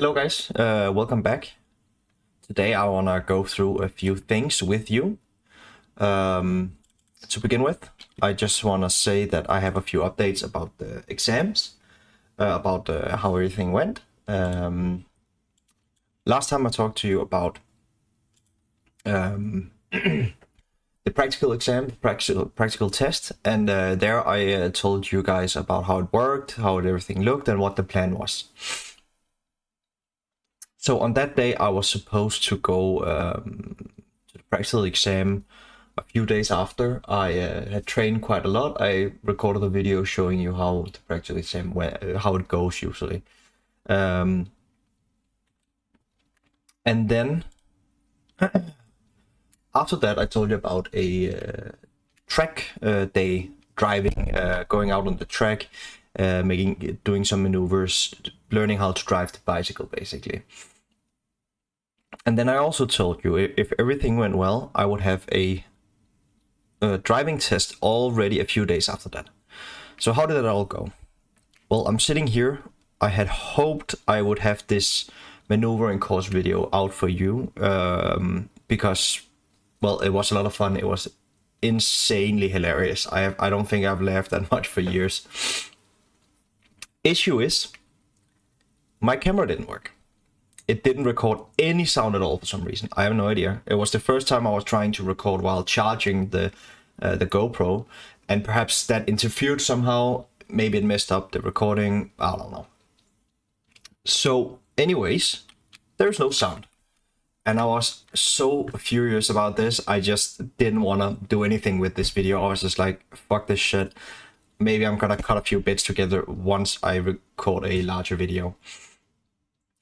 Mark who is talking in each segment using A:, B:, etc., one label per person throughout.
A: Hello guys, welcome back. Today I want to go through a few things with you. To begin with, I just want to say that I have a few updates about the exams, about how everything went. Last time I talked to you about the practical exam, practical test, and there I told you guys about how it worked, how everything looked, and what the plan was. So on that day, I was supposed to go to the practical exam a few days after. I had trained quite a lot. I recorded a video showing you how the practical exam went, how it goes usually. And then after that, I told you about a track day driving, going out on the track, doing some maneuvers, learning how to drive the bicycle basically. And then I also told you if everything went well, I would have a driving test already a few days after that. So how did it all go? Well, I'm sitting here. I had hoped I would have this maneuvering course video out for you because, well, it was a lot of fun. It was insanely hilarious. I don't think I've laughed that much for years. Issue is, my camera didn't work. It didn't record any sound at all for some reason. I have no idea. It was the first time I was trying to record while charging the GoPro, and perhaps that interfered somehow. Maybe it messed up the recording. I don't know. So, anyways, there's no sound. And I was so furious about this. I just didn't want to do anything with this video. I was just like, fuck this shit. Maybe I'm gonna cut a few bits together once I record a larger video.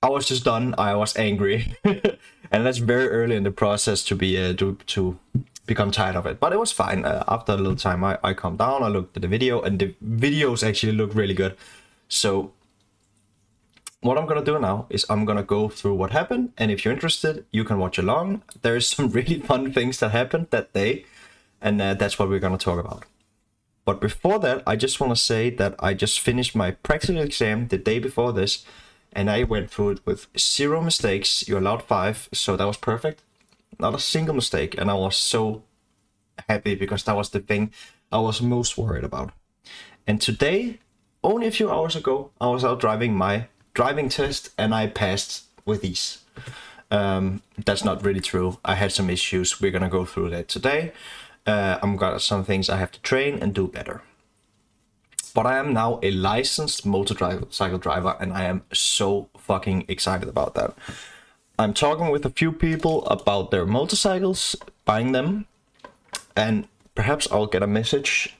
A: I was just done. I was angry, and that's very early in the process to be to become tired of it. But it was fine. After a little time, I calmed down. I looked at the video, and the videos actually look really good. So what I'm gonna do now is I'm gonna go through what happened, and if you're interested, you can watch along. There's some really fun things that happened that day, and that's what we're gonna talk about. But before that, I just want to say that I just finished my practical exam the day before this. And I went through it with 0 mistakes. You're allowed 5, so that was perfect. Not a single mistake, and I was so happy because that was the thing I was most worried about. And today, only a few hours ago, I was out driving my driving test, and I passed with ease. That's not really true. I had some issues. We're gonna go through that today. I'm got some things I have to train and do better. But I am now a licensed motorcycle driver, and I am so fucking excited about that. I'm talking with a few people about their motorcycles, buying them, and perhaps I'll get a message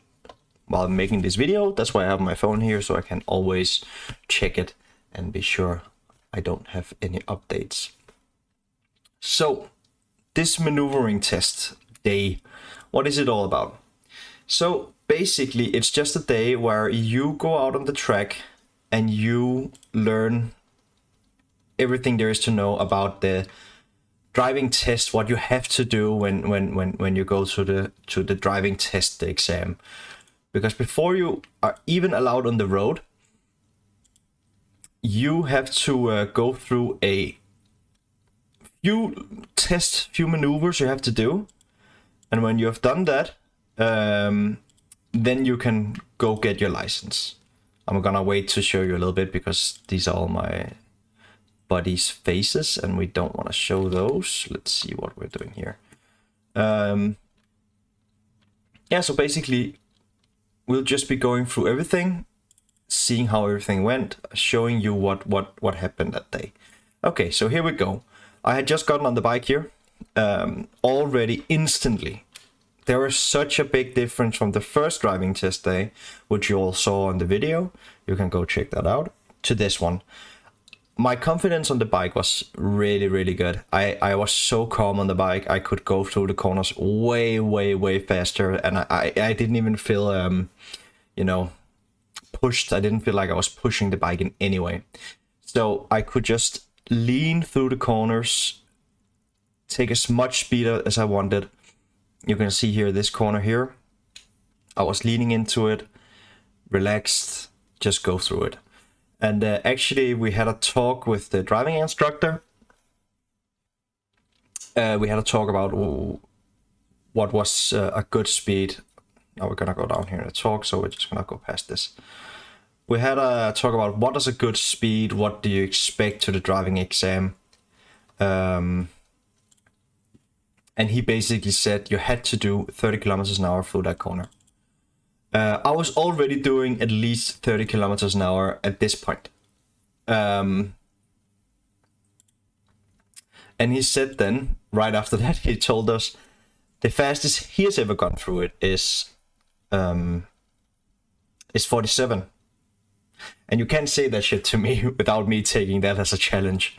A: while making this video. That's why I have my phone here, so I can always check it and be sure I don't have any updates. So, this maneuvering test day, what is it all about? So, basically, it's just a day where you go out on the track and you learn everything there is to know about the driving test, what you have to do when you go to the driving test, the exam. Because before you are even allowed on the road, you have to go through a few maneuvers you have to do. And when you have done that, then you can go get your license. I'm gonna wait to show you a little bit because these are all my buddies' faces and we don't want to show those. Let's see what we're doing here. Yeah, so basically we'll just be going through everything, seeing how everything went, showing you what happened that day. Okay, so here we go. I had just gotten on the bike here, already instantly. There is such a big difference from the first driving test day, which you all saw in the video. You can go check that out, to this one. My confidence on the bike was really, really good. I was so calm on the bike. I could go through the corners way faster, and I didn't even feel, pushed. I didn't feel like I was pushing the bike in any way. So I could just lean through the corners, take as much speed as I wanted. You can see here, this corner here, I was leaning into it, relaxed, just go through it. And actually, we had a talk with the driving instructor. We had a talk about what was a good speed. Now we're gonna go down here in the talk, so we're just gonna go past this. We had a talk about what is a good speed, what do you expect to the driving exam. And he basically said you had to do 30 kilometers an hour through that corner. I was already doing at least 30 kilometers an hour at this point. And he said then, right after that, he told us the fastest he has ever gone through it is 47. And you can't say that shit to me without me taking that as a challenge.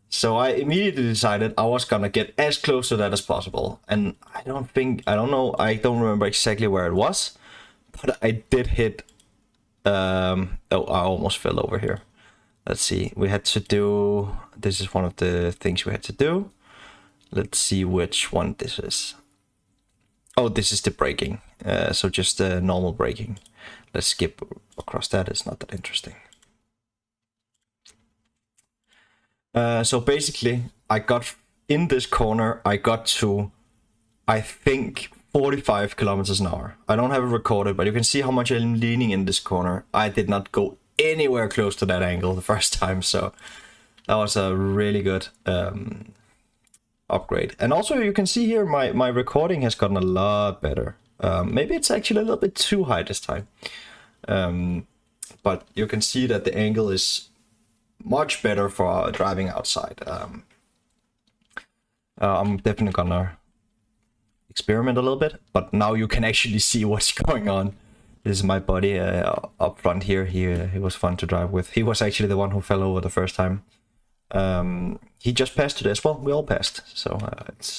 A: So I immediately decided I was gonna get as close to that as possible. And I don't remember exactly where it was, but I did hit, oh, I almost fell over here. Let's see, we had to do, this is one of the things we had to do. Let's see which one this is. Oh, this is the braking. So just the normal braking. Let's skip across that, it's not that interesting. So basically, I got in this corner, I got to, I think, 45 kilometers an hour. I don't have it recorded, but you can see how much I'm leaning in this corner. I did not go anywhere close to that angle the first time, so that was a really good upgrade. And also you can see here my recording has gotten a lot better. Maybe it's actually a little bit too high this time. But you can see that the angle is much better for driving outside. I'm definitely gonna experiment a little bit, but now you can actually see what's going on. This is my buddy up front here. He was fun to drive with. He was actually the one who fell over the first time. He just passed today as well. We all passed, so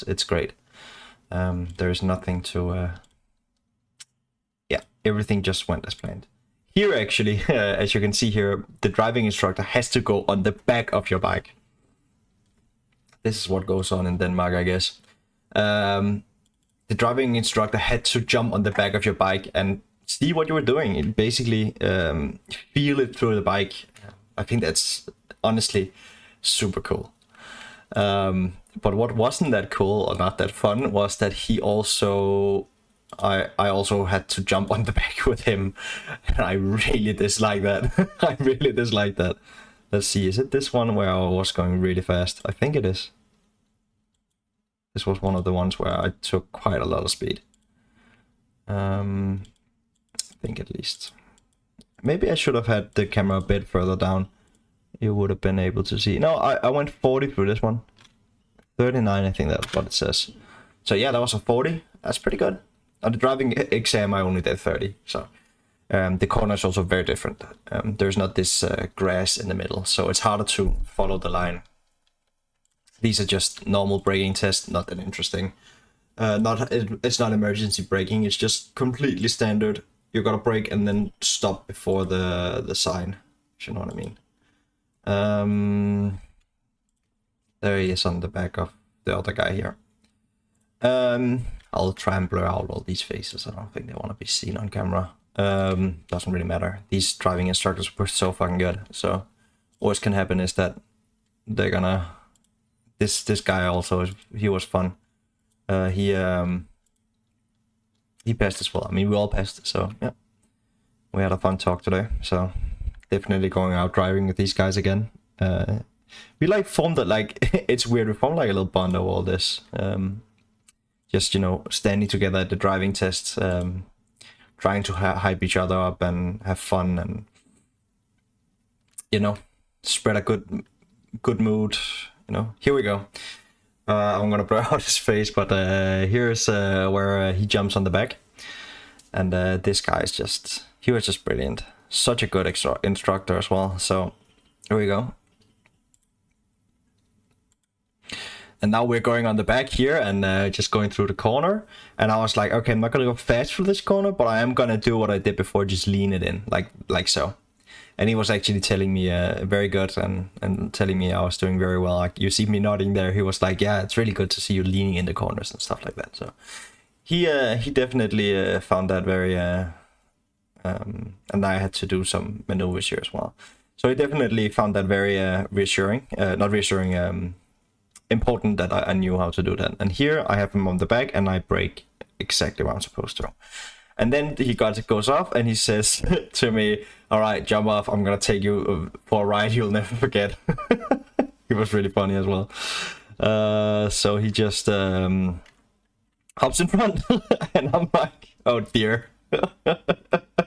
A: it's great. There's nothing to. Yeah, everything just went as planned. Here, actually, as you can see here, the driving instructor has to go on the back of your bike. This is what goes on in Denmark, I guess. The driving instructor had to jump on the back of your bike and see what you were doing. And basically, feel it through the bike. I think that's honestly super cool. But what wasn't that cool or not that fun was that he also... I also had to jump on the back with him, and I really dislike that. I really dislike that. Let's see, is it this one where I was going really fast? I think it is. This was one of the ones where I took quite a lot of speed. I think at least. Maybe I should have had the camera a bit further down. You would have been able to see. No, I went 40 through this one. 39, I think that's what it says. So yeah, that was a 40. That's pretty good. On the driving exam, I only did 30, so the corner is also very different. There's not this grass in the middle, so it's harder to follow the line. These are just normal braking tests, not that interesting. It's not emergency braking, it's just completely standard. You gotta brake and then stop before the sign, if you know what I mean. There he is on the back of the other guy here. I'll try and blur out all these faces. I don't think they want to be seen on camera. Doesn't really matter. These driving instructors were so fucking good. So worst can happen is that they're gonna... This guy also, he was fun. He passed as well. I mean, we all passed, so yeah. We had a fun talk today, so definitely going out driving with these guys again. We like formed that, like, it's weird, we formed like a little bond over all this. Just, you know, standing together at the driving tests, trying to hype each other up and have fun and, you know, spread a good mood, you know. Here we go. I'm gonna blur out his face, but here's where he jumps on the back. And this guy is just, he was just brilliant. Such a good instructor as well. So here we go. And now we're going on the back here and just going through the corner. And I was like, okay, I'm not gonna go fast through this corner, but I am gonna do what I did before, just lean it in, like so. And he was actually telling me very good and telling me I was doing very well. Like, you see me nodding there. He was like, yeah, it's really good to see you leaning in the corners and stuff like that. So he definitely found that very... and I had to do some maneuvers here as well. So he definitely found that very reassuring, not reassuring, important that I knew how to do that. And here I have him on the back and I brake exactly what I'm supposed to. And then he goes off and he says to me, all right, jump off, I'm gonna take you for a ride you'll never forget. It was really funny as well. So he just hops in front and I'm like, oh dear.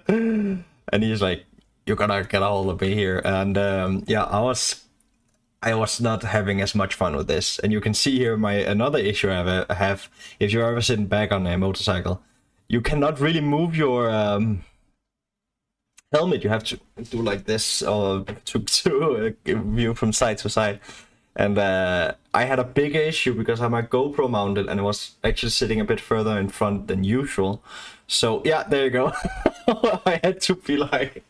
A: And he's like, you're gonna get a hold of me here. And yeah, I was not having as much fun with this. And you can see here another issue I have. If you're ever sitting back on a motorcycle, you cannot really move your helmet. You have to do like this or to view from side to side. And I had a big issue because I had my GoPro mounted and it was actually sitting a bit further in front than usual. So yeah, there you go. I had to be like,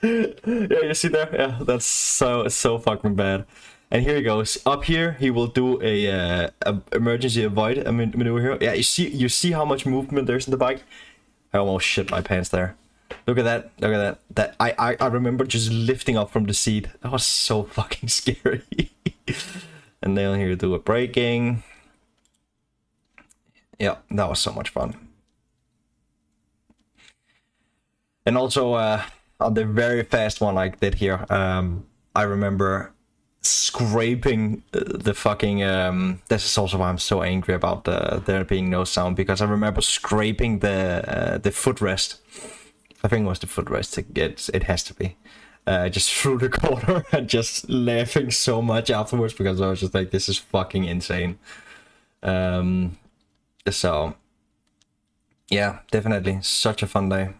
A: yeah, you see there? Yeah, that's so fucking bad. And here he goes. Up here, he will do a emergency avoid maneuver here. Yeah, you see how much movement there's in the bike? I almost shit my pants there. Look at that. Look at that. I remember just lifting up from the seat. That was so fucking scary. And then here do a braking. Yeah, that was so much fun. And also on the very fast one I did here, I remember scraping the fucking this is also why I'm so angry about there being no sound, because I remember scraping the footrest. I think it was the footrest. It has to be just through the corner and just laughing so much afterwards because I was just like, this is fucking insane. So yeah, definitely such a fun day.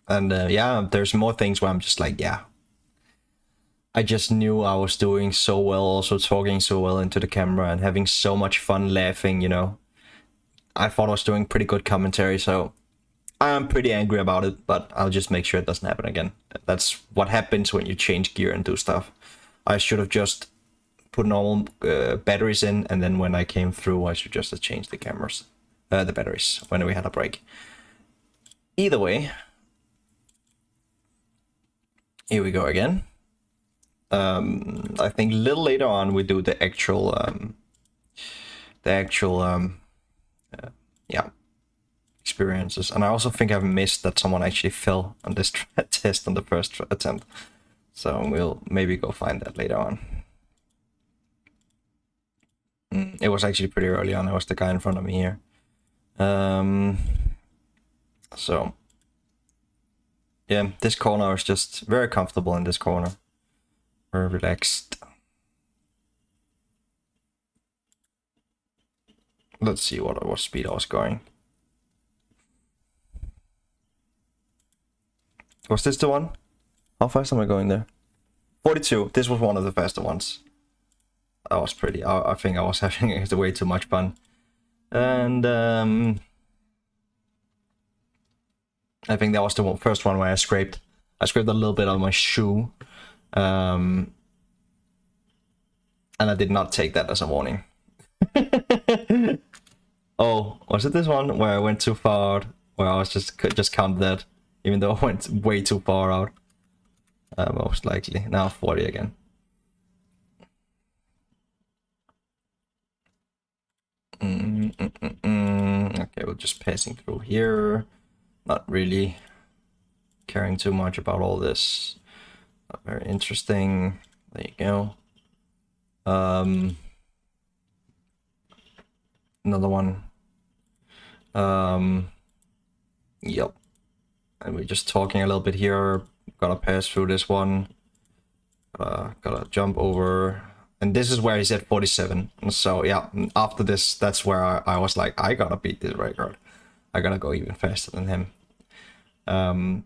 A: And yeah, there's more things where I'm just like, yeah, I just knew I was doing so well, also talking so well into the camera and having so much fun laughing, you know. I thought I was doing pretty good commentary, so I'm pretty angry about it, but I'll just make sure it doesn't happen again. That's what happens when you change gear and do stuff. I should have just put normal batteries in, and then when I came through, I should just have changed the cameras, the batteries, when we had a break. Either way, here we go again. I think a little later on we do the actual yeah, experiences. And I also think I've missed that someone actually fell on this test on the first attempt. So we'll maybe go find that later on. It was actually pretty early on. It was the guy in front of me here. So yeah, this corner is just very comfortable in this corner. Very relaxed. Let's see what speed I was going. Was this the one? How fast am I going there? 42. This was one of the faster ones. I was pretty. I think I was having way too much fun. And I think that was the first one where I scraped a little bit on my shoe. And I did not take that as a warning. Oh, was it this one where I went too far out? Where I was just count that, even though I went way too far out. Most likely. Now 40 again. Okay, we're just passing through here. Not really caring too much about all this. Not very interesting. There you go. Another one. Yep. And we're just talking a little bit here. Gotta pass through this one. Gotta jump over. And this is where he's at 47. So yeah, after this, that's where I was like, I gotta beat this record. I gotta go even faster than him. And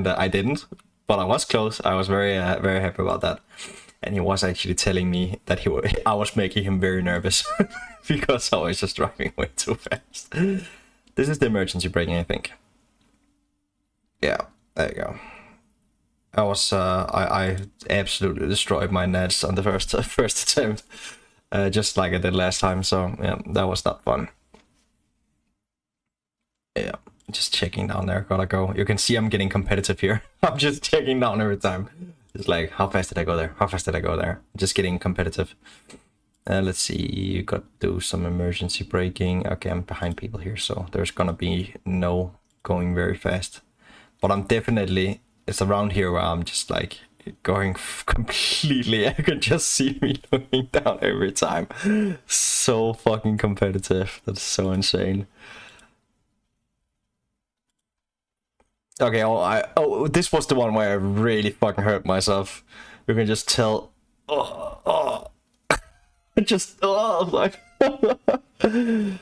A: I didn't, but I was close. I was very happy about that. And he was actually telling me that I was making him very nervous because I was just driving way too fast. This is the emergency braking, I think. Yeah, there you go. I absolutely destroyed my nets on the first attempt, just like I did last time. So yeah, that was not fun. Yeah, just checking down there. Gotta go. You can see I'm getting competitive here. I'm just checking down every time. It's like, how fast did I go there? How fast did I go there? Just getting competitive. Let's see, you got to do some emergency braking. Okay, I'm behind people here, so there's gonna be no going very fast. But I'm definitely, it's around here where I'm just like going completely, I can just see me looking down every time. So fucking competitive, that's so insane. Okay, this was the one where I really fucking hurt myself. You can just tell. Oh, just like. I'm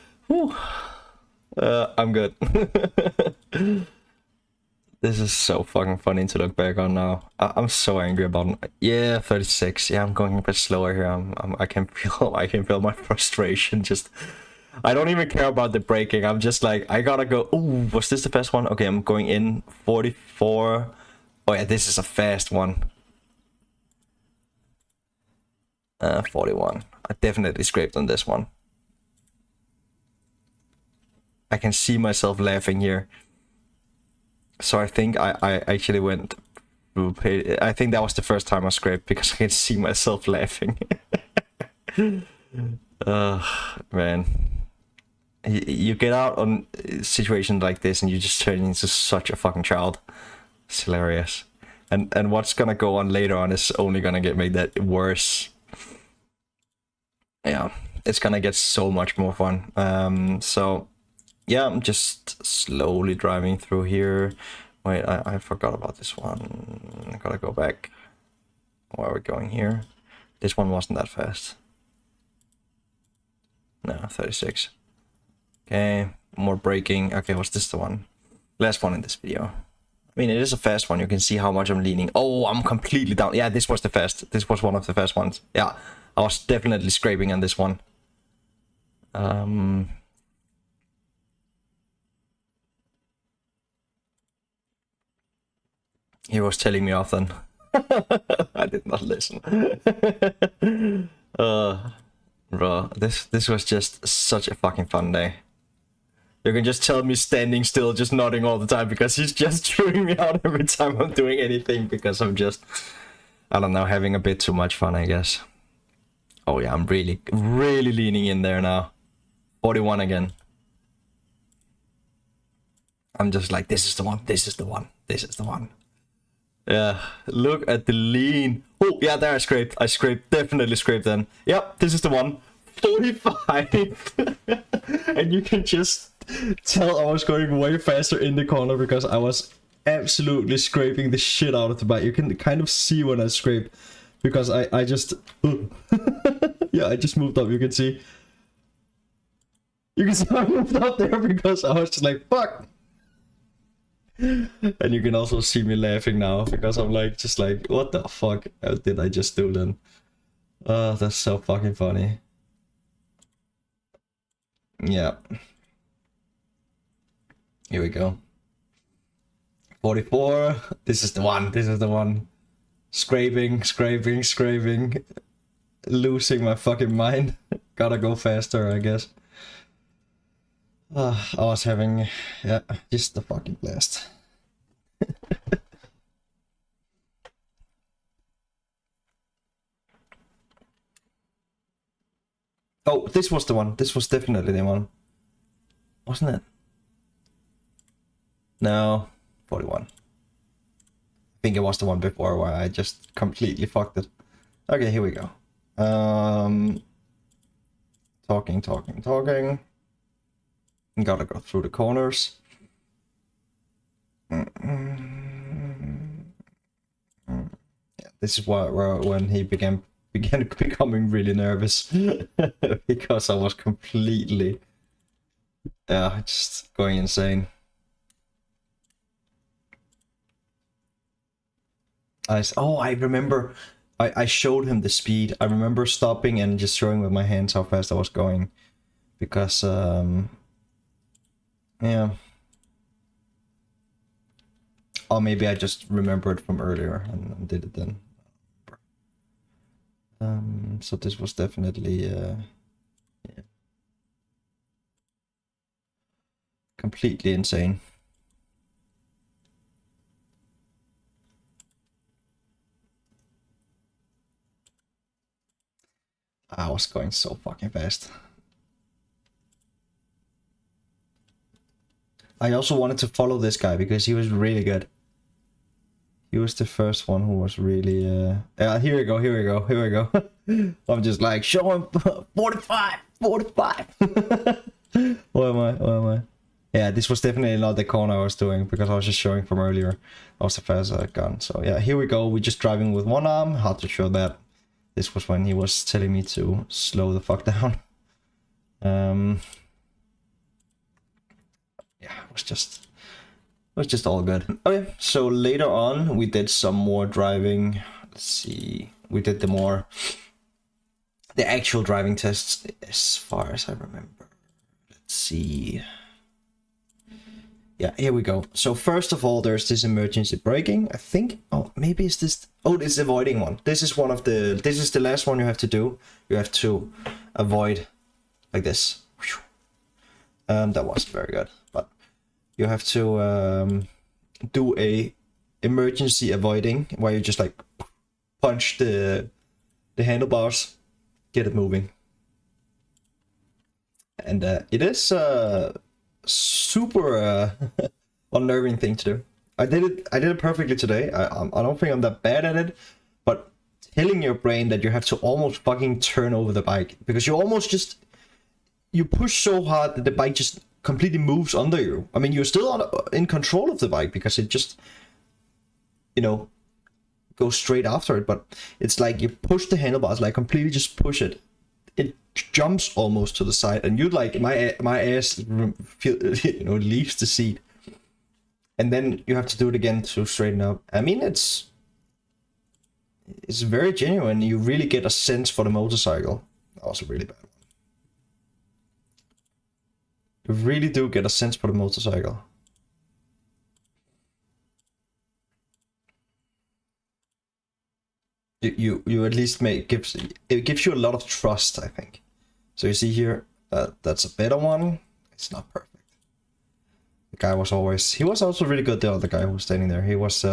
A: good. This is so fucking funny to look back on now. I'm so angry about it. Yeah, 36. Yeah, I'm going a bit slower here. I can feel my frustration. Just, I don't even care about the braking. I'm just like, I gotta go. Ooh, was this the fast one? Okay, I'm going in 44. Oh yeah, this is a fast one. 41. I definitely scraped on this one. I can see myself laughing here. So I think I actually went. I think that was the first time I scraped because I can see myself laughing. Man. You get out on situations like this and you just turn into such a fucking child. It's hilarious. And what's gonna go on later on is only gonna make that worse. Yeah, it's gonna get so much more fun. So yeah, I'm just slowly driving through here. Wait, I forgot about this one. I gotta go back. Where are we going here? This one wasn't that fast. No, 36. Okay, more braking. Okay, was this the one? Last one in this video. I mean, it is a fast one. You can see how much I'm leaning. Oh, I'm completely down. Yeah, this was the fast. This was one of the fast ones. Yeah, I was definitely scraping on this one. He was telling me off then. I did not listen. Bro, this was just such a fucking fun day. You can just tell me standing still, just nodding all the time because he's just chewing me out every time I'm doing anything because I'm just, I don't know, having a bit too much fun, I guess. Oh yeah, I'm really leaning in there now. 41 again. I'm just like, this is the one, this is the one, this is the one. Yeah, look at the lean. Oh, yeah, there I scraped. Definitely scraped then. Yep, this is the one. 45. And you can just tell I was going way faster in the corner because I was absolutely scraping the shit out of the bike. You can kind of see when I scrape because I just... yeah, I just moved up, you can see. You can see I moved up there because I was just like, fuck. And you can also see me laughing now because I'm like, just like, what the fuck did I just do then? That's so fucking funny. Yeah. Here we go. 44. This is the one. This is the one. Scraping. Losing my fucking mind. Gotta go faster, I guess. I was having, yeah, just the fucking blast. Oh, this was the one. This was definitely the one. Wasn't it? No, 41. I think it was the one before where I just completely fucked it. Okay, here we go. Talking. Gotta go through the corners. Yeah, this is where when he began becoming really nervous because I was completely just going insane. I remember I showed him the speed. I remember stopping and just showing with my hands how fast I was going because yeah. Or maybe I just remembered from earlier and did it then. So this was definitely yeah, completely insane. I was going so fucking fast. I also wanted to follow this guy because he was really good. He was the first one who was really here we go. I'm just like, show him 45. What am I? Yeah, this was definitely not the corner I was doing because I was just showing from earlier. That was the fastest I'd gone. So yeah, here we go. We're just driving with one arm. Hard to show that. This was when he was telling me to slow the fuck down. Yeah, it was just all good. Okay, so later on we did some more driving. Let's see, we did the actual driving tests as far as I remember. Let's see. Yeah, here we go. So first of all, there's this emergency braking. I think, oh, maybe it's this. Oh, this avoiding one. This is the last one you have to do. You have to avoid like this. That wasn't very good, but you have to do a emergency avoiding where you just like punch the handlebars, get it moving. And it is super unnerving thing to do. I did it perfectly today. I don't think I'm that bad at it, but telling your brain that you have to almost fucking turn over the bike because you almost just you push so hard that the bike just completely moves under you. I mean, you're still in control of the bike because it just, you know, goes straight after it, but it's like you push the handlebars, like completely just push it. It jumps almost to the side, and you like my ass leaves the seat, and then you have to do it again to straighten up. I mean, it's very genuine. You really get a sense for the motorcycle. That was a really bad one. You really do get a sense for the motorcycle. You at least gives you a lot of trust, I think. So you see here, that's a better one. It's not perfect. The guy was also really good. The other guy who was standing there, he was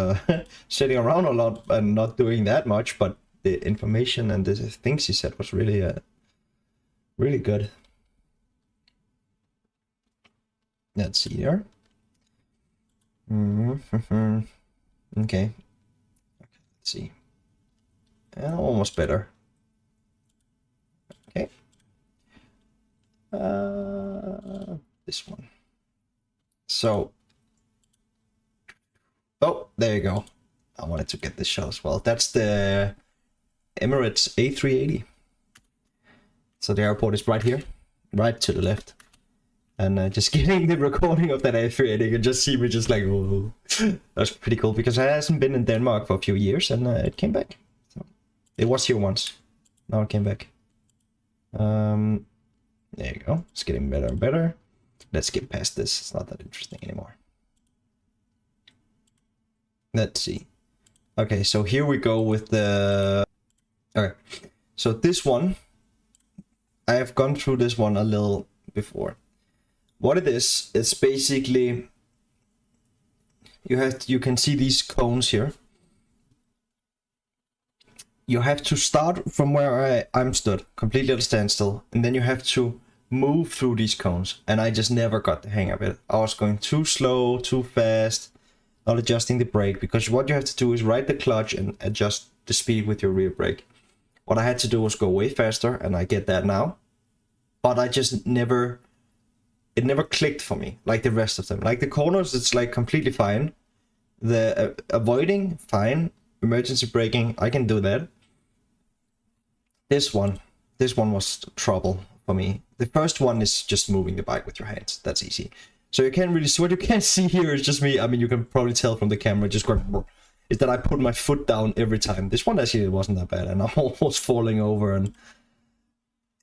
A: sitting around a lot and not doing that much, but the information and the things he said was really really good. Let's see here. Okay, let's see. Almost better. Okay. This one. So, oh, there you go. I wanted to get this shot as well. That's the Emirates A380. So the airport is right here, right to the left. And just getting the recording of that A380, you can just see me just like, whoa. That's pretty cool because I hasn't been in Denmark for a few years and it came back. So it was here once. Now it came back. There you go. It's getting better and better. Let's get past this. It's not that interesting anymore. Let's see. Okay, so here we go with the... Okay, so this one, I have gone through this one a little before. What it is, it's basically... You can see these cones here. You have to start from where I'm stood, completely at a standstill, and then you have to move through these cones, and I just never got the hang of it. I was going too slow, too fast, not adjusting the brake, because what you have to do is ride the clutch and adjust the speed with your rear brake. What I had to do was go way faster, and I get that now, but I just it never clicked for me like the rest of them. Like the corners, it's like completely fine. The avoiding, fine. Emergency braking, I can do that. This one was trouble for me. The first one is just moving the bike with your hands. That's easy. So you can't really see. What you can't see here is just me. I mean, you can probably tell from the camera just going, is that I put my foot down every time. This one actually wasn't that bad, and I'm almost falling over, and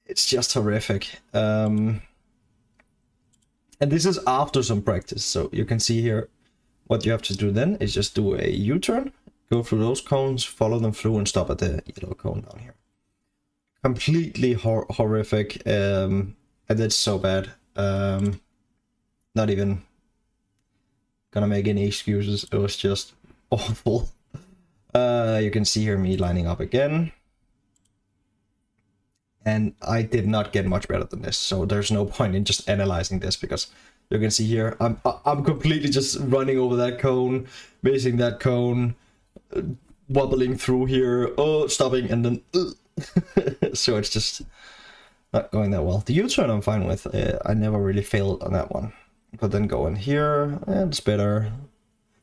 A: it's just horrific. And this is after some practice. So you can see here, what you have to do then is just do a U-turn, go through those cones, follow them through, and stop at the yellow cone down here. Completely horrific, and it's so bad. Not even gonna make any excuses. It was just awful. You can see here me lining up again, and I did not get much better than this. So there's no point in just analyzing this, because you can see here I'm completely just running over that cone, missing that cone, wobbling through here, stopping, and then so it's just not going that well. The U-turn I'm fine with. I never really failed on that one, but then going here, and it's better.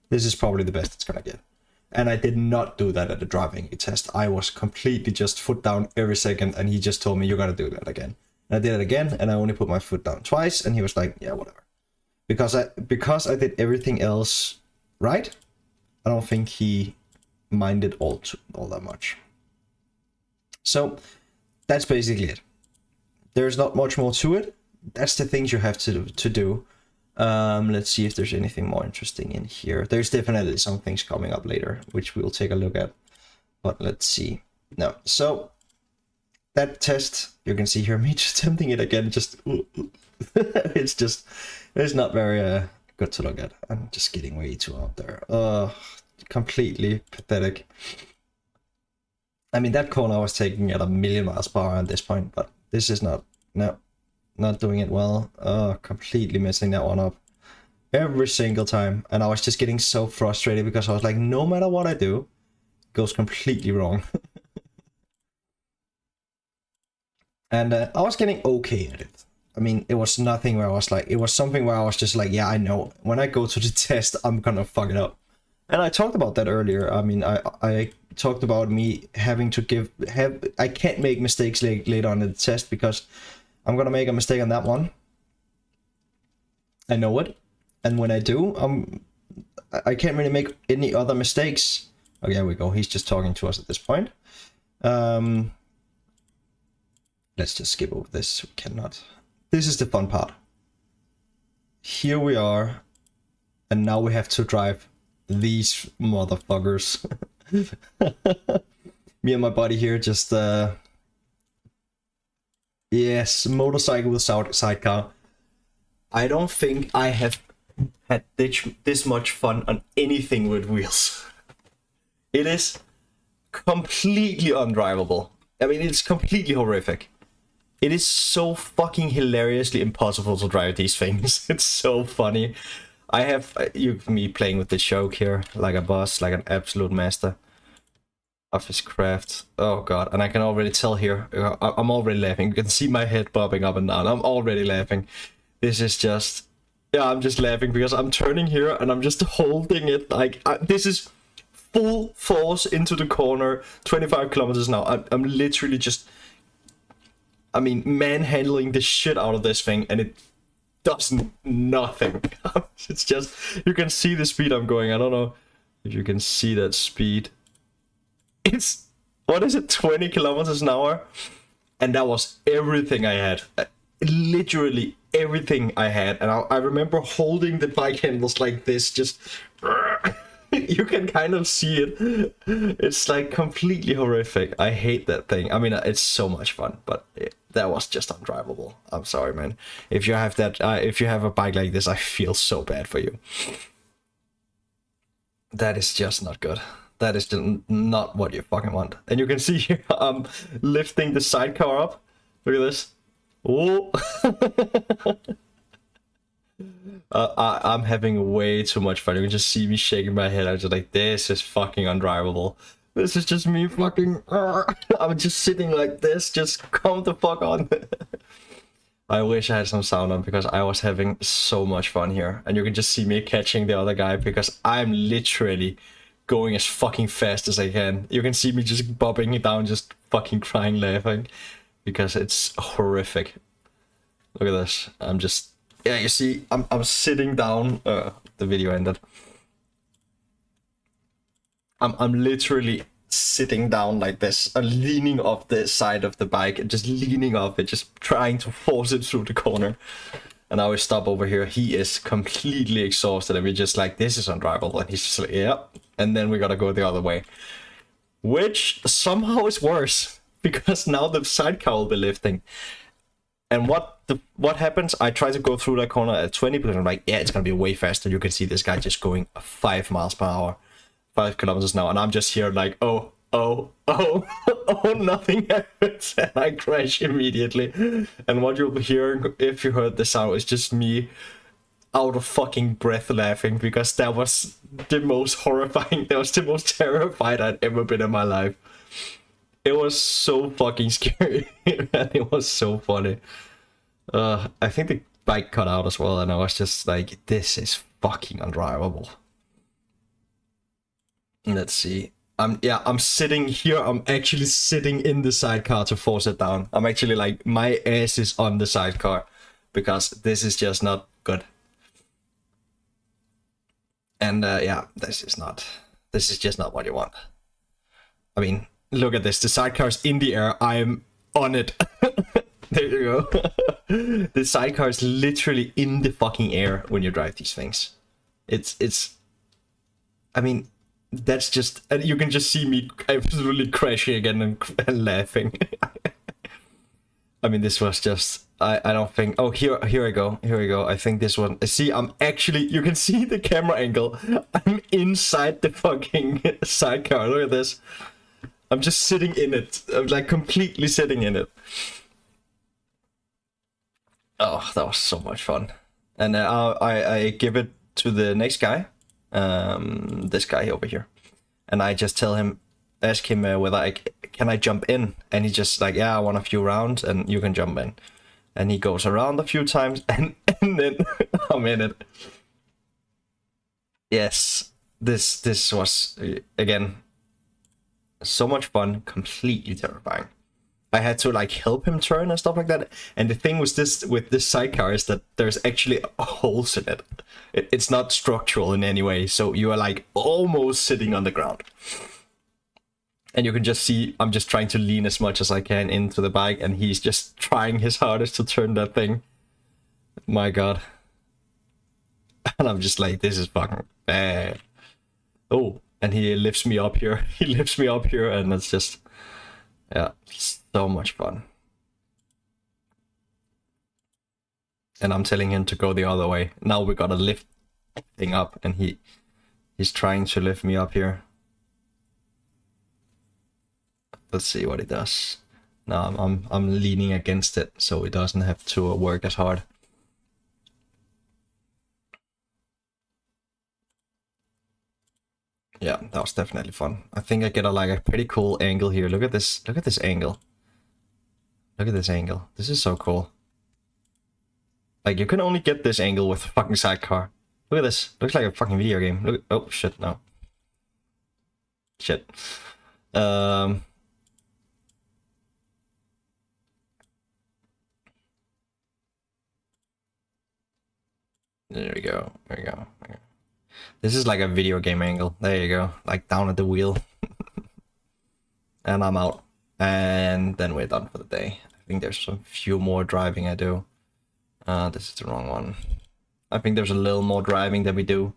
A: This is probably the best it's gonna get. And I did not do that at the driving test. I was completely just foot down every second, and he just told me, you gotta do that again. And I did it again, and I only put my foot down twice, and he was like, yeah, whatever. Because I did everything else right, I don't think he minded all that much. So that's basically it. There's not much more to it. That's the things you have to do. Let's see if there's anything more interesting in here. There's definitely some things coming up later, which we'll take a look at. But let's see. No, so that test, you can see here, me just attempting it again, just it's not very good to look at. I'm just getting way too out there. Completely pathetic. I mean, that corner I was taking at 1,000,000 miles per hour at this point, but this is not doing it well. Completely messing that one up every single time, and I was just getting so frustrated because I was like, no matter what I do, it goes completely wrong. And I was getting okay at it. I mean, it was nothing where I was like, it was something where I was just like, yeah, I know when I go to the test, I'm gonna fuck it up. And I talked about that earlier. I mean, I talked about me having to I can't make mistakes later on in the test, because I'm gonna make a mistake on that one. I know it, and when I do, I can't really make any other mistakes. Oh, there we go. He's just talking to us at this point. Let's just skip over this. We cannot. This is the fun part. Here we are, and now we have to drive these motherfuckers. Me and my buddy here just yes, motorcycle with sidecar. I don't think I have had this much fun on anything with wheels. It is completely undrivable. I mean, it's completely horrific. It is so fucking hilariously impossible to drive these things. It's so funny. I have me playing with the Shoulkie here like a boss, like an absolute master of his craft. Oh god, and I can already tell here, I'm already laughing. You can see my head bobbing up and down. I'm already laughing. This is just, yeah, I'm just laughing because I'm turning here and I'm just holding it like, this is full force into the corner, 25 kilometers now. I'm literally just, I mean, manhandling the shit out of this thing, and it does nothing. It's just, you can see the speed I'm going. I don't know if you can see that speed. It's, what is it, 20 kilometers an hour? And that was everything I had. Literally everything I had. And I remember holding the bike handles like this, just you can kind of see it. It's like completely horrific. I hate that thing. I mean, it's so much fun, but that was just undrivable. I'm sorry, man. If you have that, if you have a bike like this, I feel so bad for you. That is just not good. That is just not what you fucking want. And you can see here, I'm lifting the sidecar up. Look at this. Oh. I'm having way too much fun. You can just see me shaking my head. I'm just like, this is fucking undrivable. This is just me fucking... I'm just sitting like this. Just come the fuck on. I wish I had some sound on, because I was having so much fun here. And you can just see me catching the other guy, because I'm literally going as fucking fast as I can. You can see me just bobbing it down, just fucking crying, laughing, because it's horrific. Look at this. I'm just... Yeah, you see, I'm sitting down. The video ended. I'm literally sitting down like this, leaning off the side of the bike, and just leaning off it, just trying to force it through the corner. And I will stop over here. He is completely exhausted, and we're just like, this is undrivable. And he's just like, yeah. And then we gotta go the other way, which somehow is worse, because now the sidecar will be lifting. And what happens? I try to go through that corner at 20, because I'm like, yeah, it's gonna be way faster. You can see this guy just going 5 miles per hour, 5 kilometers now, and I'm just here like, oh, oh, oh, oh, nothing happens, and I crash immediately. And what you'll be hearing, if you heard the sound, is just me out of fucking breath laughing, because that was the most horrifying, that was the most terrified I'd ever been in my life. It was so fucking scary, and it was so funny. I think the bike cut out as well, and I was just like, this is fucking undrivable. Let's see. I'm sitting here. I'm actually sitting in the sidecar to force it down. I'm actually like, my ass is on the sidecar, because this is just not good. And yeah, this is just not what you want. I mean, look at this. The sidecar's in the air. I'm on it. There you go. The sidecar is literally in the fucking air when you drive these things. It's. I mean, that's just, and you can just see me absolutely crashing again and laughing. I mean, this was just. I don't think. Oh, here I go. Here we go. I think this one. See, I'm actually. You can see the camera angle. I'm inside the fucking sidecar. Look at this. I'm just sitting in it. I'm like completely sitting in it. Oh, that was so much fun. And I give it to the next guy. This guy over here. And I just ask him whether can I jump in? And he's just like, yeah, I want a few rounds and you can jump in. And he goes around a few times and then I'm in it. Yes, this was, again, so much fun, completely terrifying. I had to like help him turn and stuff like that. And the thing with this sidecar is that there's actually holes in it. It's not structural in any way. So you are like almost sitting on the ground. And you can just see, I'm just trying to lean as much as I can into the bike, and he's just trying his hardest to turn that thing. My God. And I'm just like, this is fucking bad. Oh, and he lifts me up here. He lifts me up here, and it's just, yeah, so much fun. And I'm telling him to go the other way. Now we gotta lift thing up, and he's trying to lift me up here. Let's see what he does. Now I'm leaning against it, so he doesn't have to work as hard. Yeah, that was definitely fun. I think I get a pretty cool angle here. Look at this. Look at this angle. Look at this angle. This is so cool. Like, you can only get this angle with a fucking sidecar. Look at this. Looks like a fucking video game. Look. Oh shit, no. Shit. There we go. There we go. This is like a video game angle. There you go. Like down at the wheel. And I'm out. And then we're done for the day. I think there's a few more driving I do. This is the wrong one. I think there's a little more driving that we do.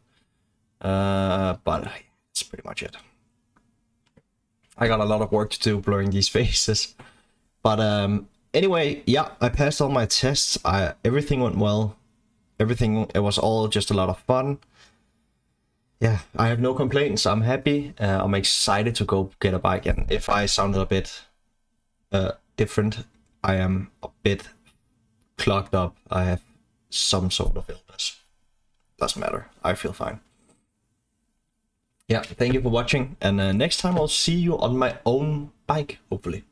A: But it's pretty much it. I got a lot of work to do blurring these faces. But anyway, yeah, I passed all my tests. Everything went well. It was all just a lot of fun. Yeah, I have no complaints. I'm happy. I'm excited to go get a bike. And if I sounded a bit different, I am a bit clogged up. I have some sort of illness. Doesn't matter. I feel fine. Yeah, thank you for watching. And next time I'll see you on my own bike, hopefully.